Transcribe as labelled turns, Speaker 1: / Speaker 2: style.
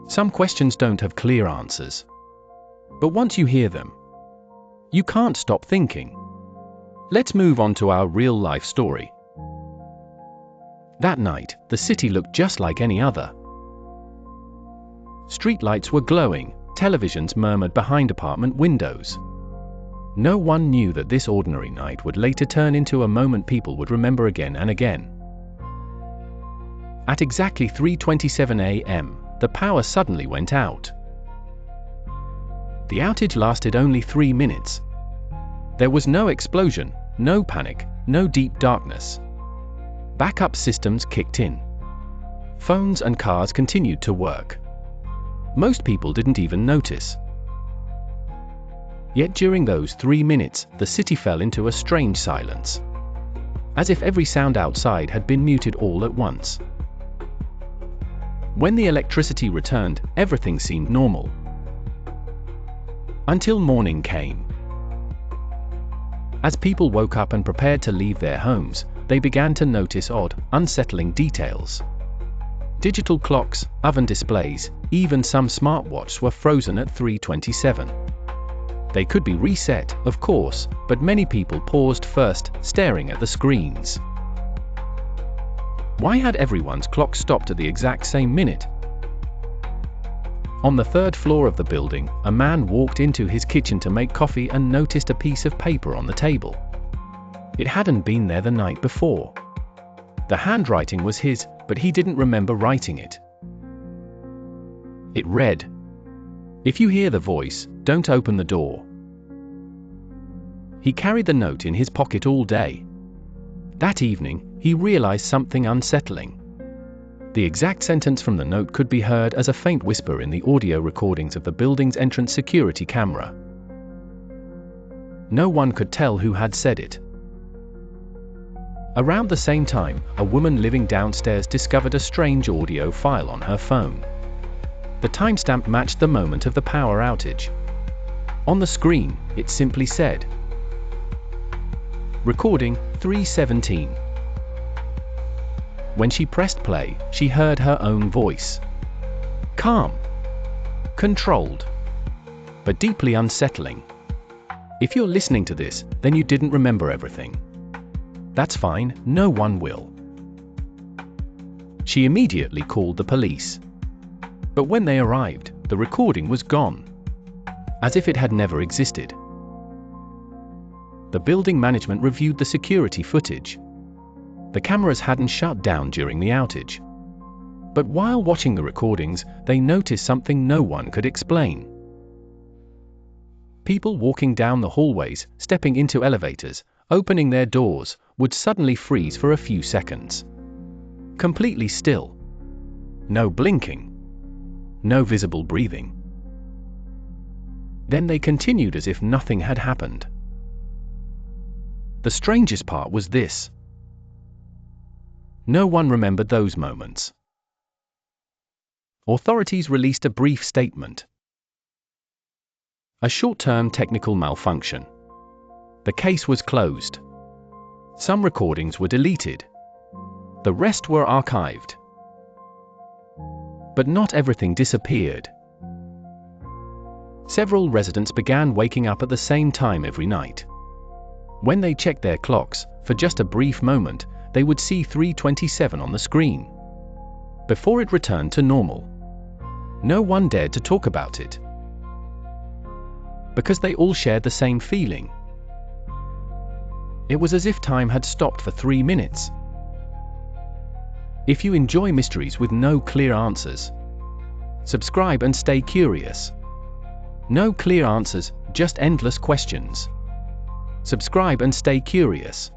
Speaker 1: Some questions don't have clear answers. But once you hear them, you can't stop thinking. Let's move on to our real-life story. That night, the city looked just like any other. Streetlights were glowing, televisions murmured behind apartment windows. No one knew that this ordinary night would later turn into a moment people would remember again and again. At exactly 3:27 a.m., the power suddenly went out. The outage lasted only 3 minutes. There was no explosion, no panic, no deep darkness. Backup systems kicked in. Phones and cars continued to work. Most people didn't even notice. Yet during those 3 minutes, the city fell into a strange silence. As if every sound outside had been muted all at once. When the electricity returned, everything seemed normal. Until morning came. As people woke up and prepared to leave their homes, they began to notice odd, unsettling details. Digital clocks, oven displays, even some smartwatches were frozen at 3:27. They could be reset, of course, but many people paused first, staring at the screens. Why had everyone's clock stopped at the exact same minute? On the 3rd floor of the building, a man walked into his kitchen to make coffee and noticed a piece of paper on the table. It hadn't been there the night before. The handwriting was his, but he didn't remember writing it. It read, "If you hear the voice, don't open the door." He carried the note in his pocket all day. That evening, he realized something unsettling. The exact sentence from the note could be heard as a faint whisper in the audio recordings of the building's entrance security camera. No one could tell who had said it. Around the same time, a woman living downstairs discovered a strange audio file on her phone. The timestamp matched the moment of the power outage. On the screen, it simply said, "Recording 3:17. When she pressed play, she heard her own voice. Calm. Controlled. But deeply unsettling. If you're listening to this, then you didn't remember everything. That's fine, no one will. She immediately called the police. But when they arrived, the recording was gone. As if it had never existed. The building management reviewed the security footage. The cameras hadn't shut down during the outage. But while watching the recordings, they noticed something no one could explain. People walking down the hallways, stepping into elevators, opening their doors, would suddenly freeze for a few seconds. Completely still. No blinking. No visible breathing. Then they continued as if nothing had happened. The strangest part was this. No one remembered those moments. Authorities released a brief statement. A short-term technical malfunction. The case was closed. Some recordings were deleted. The rest were archived. But not everything disappeared. Several residents began waking up at the same time every night. When they checked their clocks, for just a brief moment, they would see 3:27 on the screen. Before it returned to normal. No one dared to talk about it. Because they all shared the same feeling. It was as if time had stopped for 3 minutes. If you enjoy mysteries with no clear answers, subscribe and stay curious. No clear answers, just endless questions. Subscribe and stay curious.